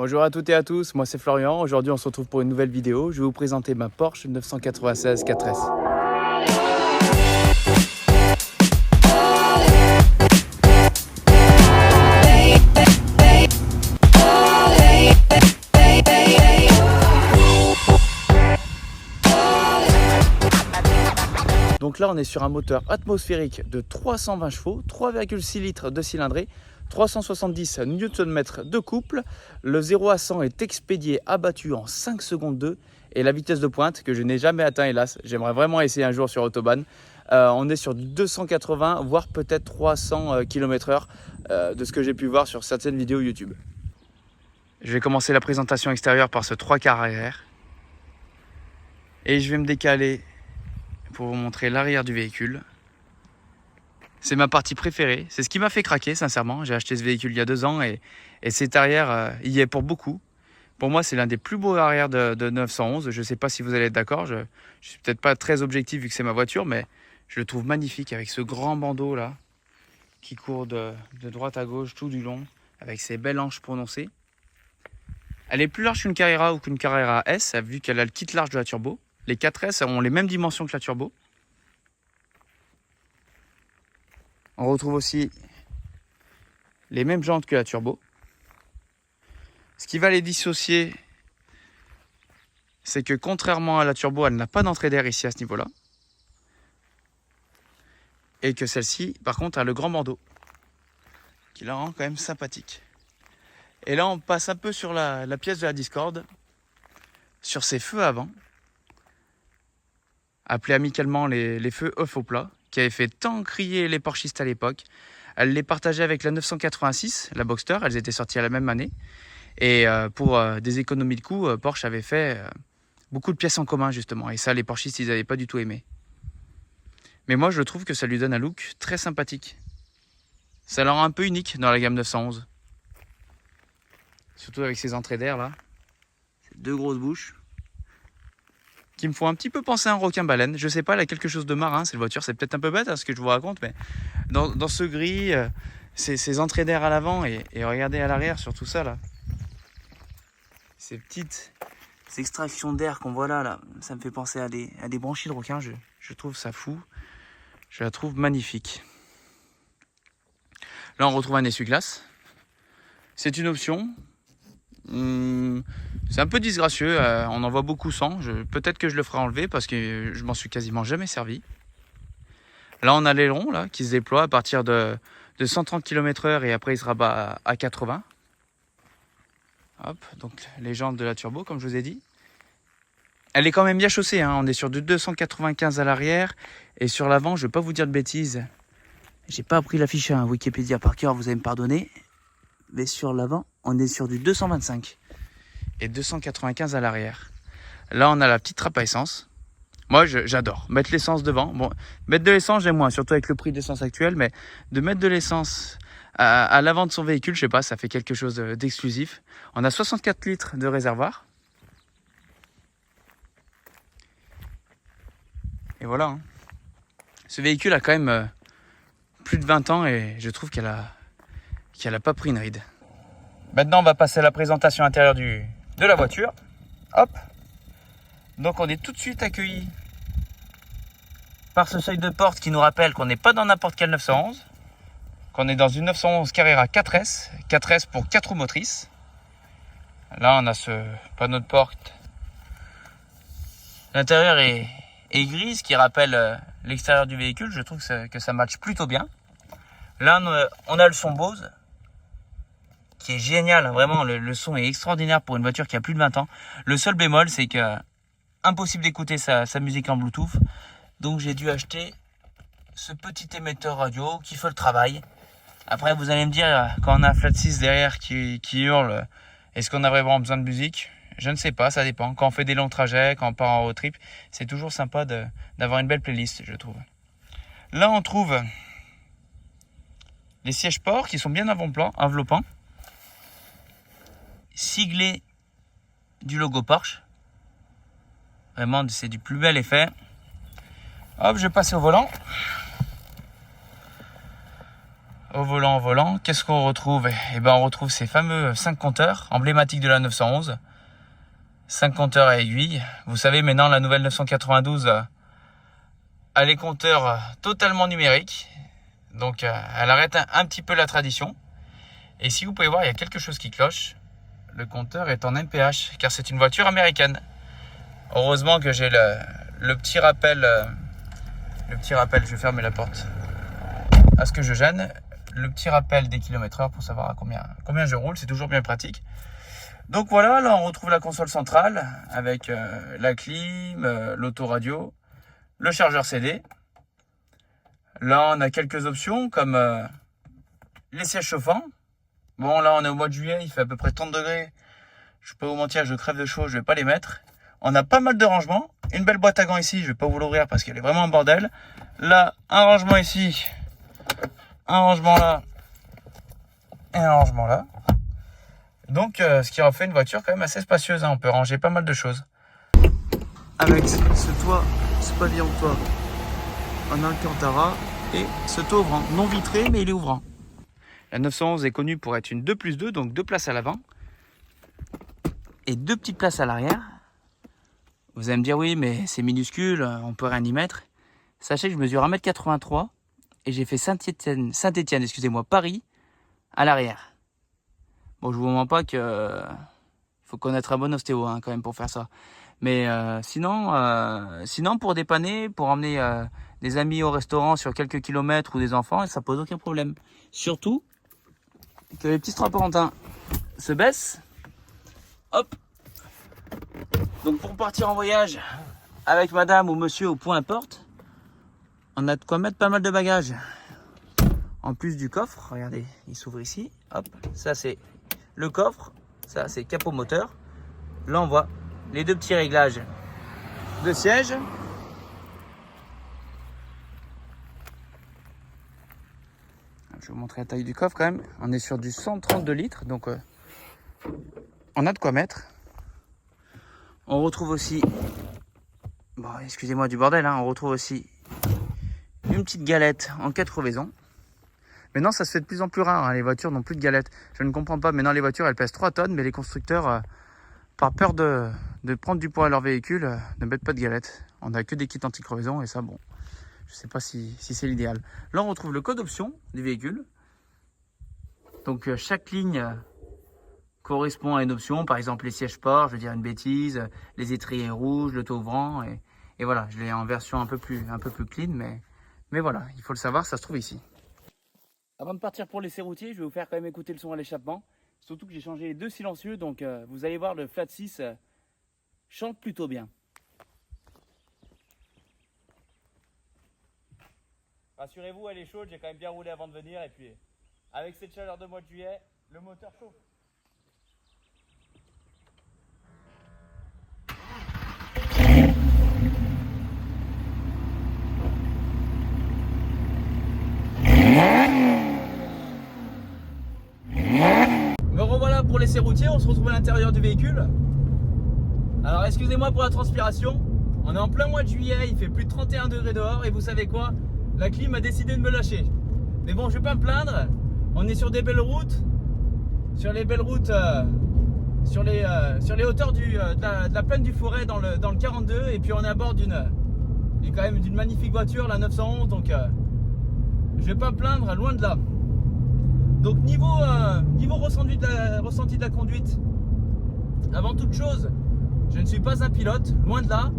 Bonjour à toutes et à tous, moi c'est Florian. Aujourd'hui on se retrouve pour une nouvelle vidéo. Je vais vous présenter ma Porsche 996 4S. Donc là on est sur un moteur atmosphérique de 320 chevaux, 3,6 litres de cylindrée, 370 Nm de couple. Le 0 à 100 est expédié abattu en 5 secondes 2 et la vitesse de pointe que je n'ai jamais atteint hélas, j'aimerais vraiment essayer un jour sur Autobahn. On est sur du 280 voire peut-être 300 km/h de ce que j'ai pu voir sur certaines vidéos YouTube. Je vais commencer la présentation extérieure par ce 3/4 arrière et je vais me décaler pour vous montrer l'arrière du véhicule. C'est ma partie préférée, c'est ce qui m'a fait craquer sincèrement. J'ai acheté ce véhicule il y a 2 ans et cet arrière y est pour beaucoup. Pour moi c'est l'un des plus beaux arrières de 911. Je ne sais pas si vous allez être d'accord, je ne suis peut-être pas très objectif vu que c'est ma voiture, mais je le trouve magnifique avec ce grand bandeau là qui court de droite à gauche tout du long avec ses belles hanches prononcées. Elle est plus large qu'une Carrera ou qu'une Carrera S vu qu'elle a le kit large de la turbo. Les 4S ont les mêmes dimensions que la turbo. On retrouve aussi les mêmes jantes que la turbo. Ce qui va les dissocier, c'est que contrairement à la turbo, elle n'a pas d'entrée d'air ici à ce niveau-là. Et que celle-ci, par contre, a le grand bandeau, qui la rend quand même sympathique. Et là, on passe un peu sur la pièce de la discorde, sur ses feux avant, appelés amicalement les feux œufs au plat, qui avaient fait tant crier les Porschistes à l'époque. Elle les partageait avec la 986, la Boxster, elles étaient sorties à la même année. Et pour des économies de coûts, Porsche avait fait beaucoup de pièces en commun justement. Et ça, les Porschistes, ils n'avaient pas du tout aimé. Mais moi, je trouve que ça lui donne un look très sympathique. Ça la rend un peu unique dans la gamme 911. Surtout avec ces entrées d'air là. Ces 2 grosses bouches. Qui me font un petit peu penser à un requin-baleine. Je sais pas, elle a quelque chose de marin, cette voiture. C'est peut-être un peu bête hein, ce que je vous raconte, mais dans ce gris, ces entrées d'air à l'avant et regardez à l'arrière sur tout ça là. Ces petites extractions d'air qu'on voit là, ça me fait penser à des branchies de requin. Je trouve ça fou. Je la trouve magnifique. Là, on retrouve un essuie-glace. C'est une option. C'est un peu disgracieux, on en voit beaucoup sans. Peut-être que je le ferai enlever parce que je m'en suis quasiment jamais servi. Là on a l'aileron là, qui se déploie à partir de 130 km/h et après il se rabat à 80. Hop, donc les jantes de la turbo comme je vous ai dit. Elle est quand même bien chaussée, hein. On est sur du 295 à l'arrière et sur l'avant, je ne vais pas vous dire de bêtises. J'ai pas appris la fiche à Wikipédia par cœur, vous allez me pardonner. Mais sur l'avant, on est sur du 225 et 295 à l'arrière. Là, on a la petite trappe à essence. Moi, j'adore mettre l'essence devant. Bon, mettre de l'essence, j'aime moins, surtout avec le prix de l'essence actuel, mais de mettre de l'essence à l'avant de son véhicule, je sais pas, ça fait quelque chose d'exclusif. On a 64 litres de réservoir. Et voilà. Hein. Ce véhicule a quand même plus de 20 ans et je trouve qu'elle a pas pris une ride. Maintenant, on va passer à la présentation intérieure de la voiture. Hop. Donc, on est tout de suite accueilli par ce seuil de porte qui nous rappelle qu'on n'est pas dans n'importe quelle 911, qu'on est dans une 911 Carrera 4S, 4S pour 4 roues motrices. Là, on a ce panneau de porte. L'intérieur est gris, ce qui rappelle l'extérieur du véhicule. Je trouve que ça matche plutôt bien. Là, on a le son Bose, qui est génial. Vraiment, le son est extraordinaire pour une voiture qui a plus de 20 ans. Le seul bémol, c'est que impossible d'écouter sa musique en Bluetooth. Donc, j'ai dû acheter ce petit émetteur radio qui fait le travail. Après, vous allez me dire, quand on a un flat 6 derrière qui hurle, est-ce qu'on a vraiment besoin de musique ? Je ne sais pas, ça dépend. Quand on fait des longs trajets, quand on part en road trip, c'est toujours sympa d'avoir une belle playlist, je trouve. Là, on trouve les sièges ports qui sont bien enveloppants, siglés du logo Porsche. Vraiment, c'est du plus bel effet. Hop, je vais passer au volant. Au volant, qu'est-ce qu'on retrouve? Eh ben, on retrouve ces fameux 5 compteurs emblématiques de la 911. 5 compteurs à aiguille. Vous savez, maintenant, la nouvelle 992 a les compteurs totalement numériques. Donc, elle arrête un petit peu la tradition. Et si vous pouvez voir, il y a quelque chose qui cloche. Le compteur est en MPH, car c'est une voiture américaine. Heureusement que j'ai le petit rappel. Je vais fermer la porte. À ce que je gêne. Le petit rappel des km/h pour savoir à combien je roule. C'est toujours bien pratique. Donc voilà, là on retrouve la console centrale avec la clim, l'autoradio, le chargeur CD. Là on a quelques options comme les sièges chauffants. Bon là on est au mois de juillet, il fait à peu près 30 degrés. Je peux pas vous mentir, je crève de chaud, je vais pas les mettre. On a pas mal de rangements. Une belle boîte à gants ici, je vais pas vous l'ouvrir parce qu'elle est vraiment un bordel. Là, un rangement ici, un rangement là et un rangement là. Donc, ce qui en fait une voiture quand même assez spacieuse, hein. On peut ranger pas mal de choses. Avec ce toit, ce pavillon de toit en Alcantara et ce toit ouvrant, non vitré mais il est ouvrant. La 911 est connue pour être une 2+2, donc 2 places à l'avant et 2 petites places à l'arrière. Vous allez me dire oui mais c'est minuscule, on peut rien y mettre. Sachez que je mesure 1m83 et j'ai fait Saint-Étienne, excusez-moi, Paris à l'arrière. Bon, je vous mens pas que faut connaître un bon ostéo hein, quand même pour faire ça. Mais sinon pour dépanner, pour emmener des amis au restaurant sur quelques kilomètres ou des enfants, ça pose aucun problème. Surtout que les petits strapontins se baissent. Hop. Donc pour partir en voyage avec madame ou monsieur ou peu importe, on a de quoi mettre pas mal de bagages. En plus du coffre, regardez, il s'ouvre ici. Hop, ça c'est le coffre, ça c'est capot moteur. Là on voit les 2 petits réglages de siège. Je vais vous montrer la taille du coffre quand même. On est sur du 132 litres, donc on a de quoi mettre. On retrouve aussi, bon excusez-moi du bordel, hein, on retrouve aussi une petite galette en 4 crevaisons. Maintenant, ça se fait de plus en plus rare, hein, les voitures n'ont plus de galettes. Je ne comprends pas, maintenant les voitures elles pèsent 3 tonnes, mais les constructeurs, par peur de prendre du poids à leur véhicule, ne mettent pas de galettes. On n'a que des kits anti-crevaison et ça, bon, je ne sais pas si c'est l'idéal. Là, on retrouve le code option du véhicule. Donc, chaque ligne correspond à une option, par exemple les sièges sport, je veux dire une bêtise, les étriers rouges, le toit ouvrant, et voilà, je l'ai en version un peu plus clean, mais voilà, il faut le savoir, ça se trouve ici. Avant de partir pour l'essai routier, je vais vous faire quand même écouter le son à l'échappement. Surtout que j'ai changé les 2 silencieux, donc vous allez voir, le Flat 6 chante plutôt bien. Rassurez-vous, elle est chaude, j'ai quand même bien roulé avant de venir, et puis avec cette chaleur de mois de juillet, le moteur chauffe. Me revoilà pour l'essai routier, on se retrouve à l'intérieur du véhicule. Alors excusez-moi pour la transpiration, on est en plein mois de juillet, il fait plus de 31 degrés dehors et vous savez quoi, la clim a décidé de me lâcher. Mais bon, je vais pas me plaindre, on est sur des belles routes, sur les belles routes, sur les hauteurs de la plaine du Forêt dans le 42, et puis on est à bord d'une magnifique voiture, la 911, donc je vais pas me plaindre, loin de là. Donc niveau ressenti de la conduite, avant toute chose, je ne suis pas un pilote, loin de là.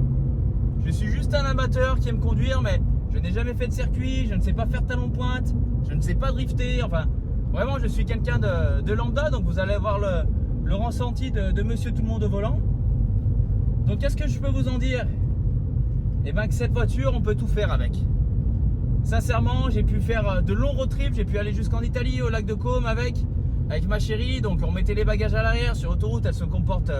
Je suis juste un amateur qui aime conduire, mais je n'ai jamais fait de circuit, je ne sais pas faire talon-pointe, je ne sais pas drifter, enfin vraiment je suis quelqu'un de lambda, donc vous allez avoir le ressenti de monsieur tout le monde au volant. Donc qu'est-ce que je peux vous en dire? Eh bien que cette voiture, on peut tout faire avec. Sincèrement, j'ai pu faire de longs road trips, j'ai pu aller jusqu'en Italie, au lac de Côme avec ma chérie. Donc on mettait les bagages à l'arrière, sur l'autoroute elle se comporte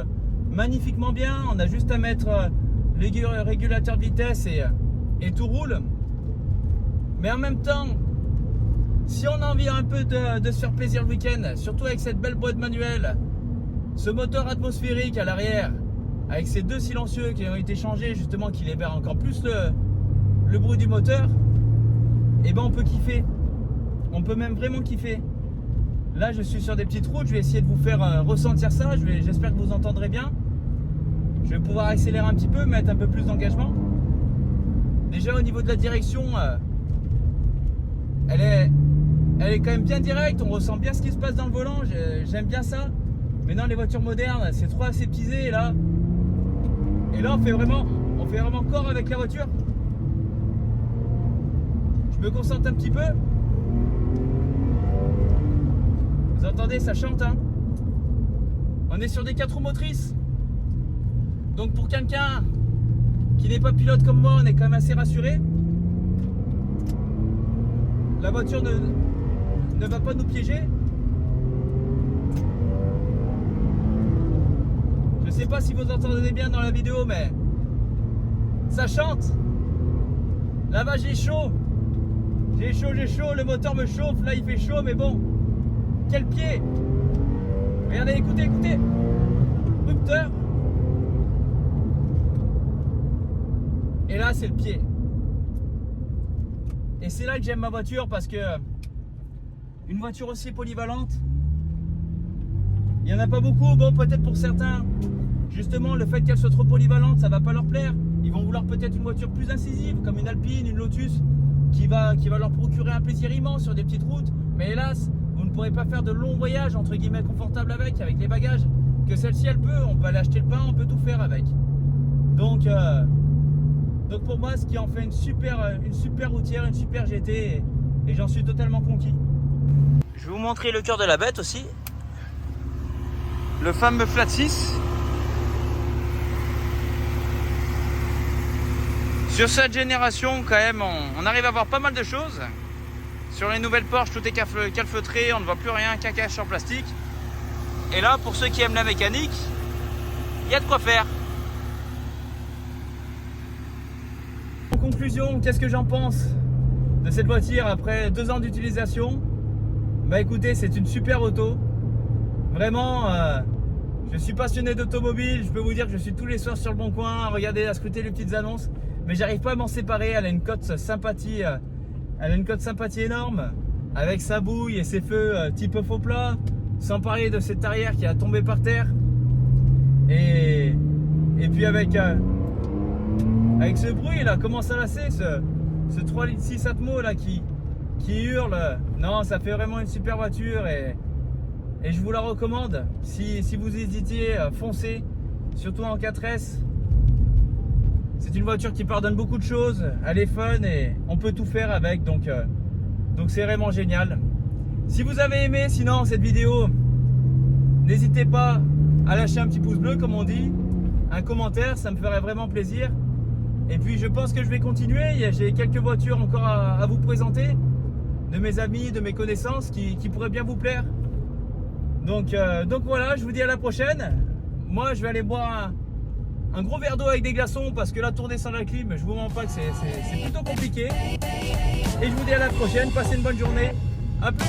magnifiquement bien. On a juste à mettre les régulateurs de vitesse et tout roule. Mais en même temps, si on a envie un peu de se faire plaisir le week-end, surtout avec cette belle boîte manuelle, ce moteur atmosphérique à l'arrière, avec ces 2 silencieux qui ont été changés justement, qui libèrent encore plus le bruit du moteur, et ben on peut kiffer. on peut même vraiment kiffer. Là je suis sur des petites routes, je vais essayer de vous faire ressentir ça, j'espère que vous entendrez bien. Je vais pouvoir accélérer un petit peu, mettre un peu plus d'engagement. Déjà au niveau de la direction, elle est quand même bien directe, on ressent bien ce qui se passe dans le volant, j'aime bien ça. Maintenant les voitures modernes, c'est trop aseptisé et là on fait vraiment corps avec la voiture. Je me concentre un petit peu. Vous entendez, ça chante hein. On est sur des 4 roues motrices. Donc pour quelqu'un qui n'est pas pilote comme moi, on est quand même assez rassuré. La voiture ne va pas nous piéger. Je sais pas si vous entendez bien dans la vidéo, mais ça chante. Là-bas j'ai chaud. J'ai chaud, le moteur me chauffe, là il fait chaud, mais bon. Quel pied! Regardez, écoutez. Rupteur. Et là c'est le pied. Et c'est là que j'aime ma voiture parce que une voiture aussi polyvalente, il n'y en a pas beaucoup. Bon, peut-être pour certains, justement, le fait qu'elle soit trop polyvalente, ça va pas leur plaire. Ils vont vouloir peut-être une voiture plus incisive, comme une Alpine, une Lotus, qui va leur procurer un plaisir immense sur des petites routes. Mais hélas, vous ne pourrez pas faire de longs voyages, entre guillemets, confortables avec les bagages. Que celle-ci, elle peut. On peut aller acheter le pain, on peut tout faire avec. Donc pour moi, ce qui en fait une super routière, une super GT, et j'en suis totalement conquis. Je vais vous montrer le cœur de la bête aussi. Le fameux Flat 6. Sur cette génération, quand même, on arrive à voir pas mal de choses. Sur les nouvelles Porsche, tout est calfeutré, on ne voit plus rien, qu'un cache en plastique. Et là, pour ceux qui aiment la mécanique, il y a de quoi faire. En conclusion, qu'est-ce que j'en pense de cette voiture après 2 ans d'utilisation? Bah écoutez, c'est une super auto. Vraiment, je suis passionné d'automobile. Je peux vous dire que je suis tous les soirs sur le bon coin à regarder, à scruter les petites annonces. Mais j'arrive pas à m'en séparer. Elle a une cote sympathie. Elle a une cote sympathie énorme. Avec sa bouille et ses feux type faux plat. Sans parler de cette arrière qui a tombé par terre. Et puis avec ce bruit là, comment ça lasser, ce 3,6 litres Atmo là qui hurle. Non, ça fait vraiment une super voiture et je vous la recommande. Si vous hésitiez, foncez, surtout en 4S. C'est une voiture qui pardonne beaucoup de choses, elle est fun et on peut tout faire avec, donc c'est vraiment génial. Si vous avez aimé sinon cette vidéo, n'hésitez pas à lâcher un petit pouce bleu comme on dit, un commentaire, ça me ferait vraiment plaisir. Et puis je pense que je vais continuer, j'ai quelques voitures encore à vous présenter, de mes amis, de mes connaissances qui pourraient bien vous plaire. Donc voilà, je vous dis à la prochaine. Moi je vais aller boire un gros verre d'eau avec des glaçons parce que la tournée sans la clim, je vous mens pas que c'est plutôt compliqué. Et je vous dis à la prochaine, passez une bonne journée, à plus.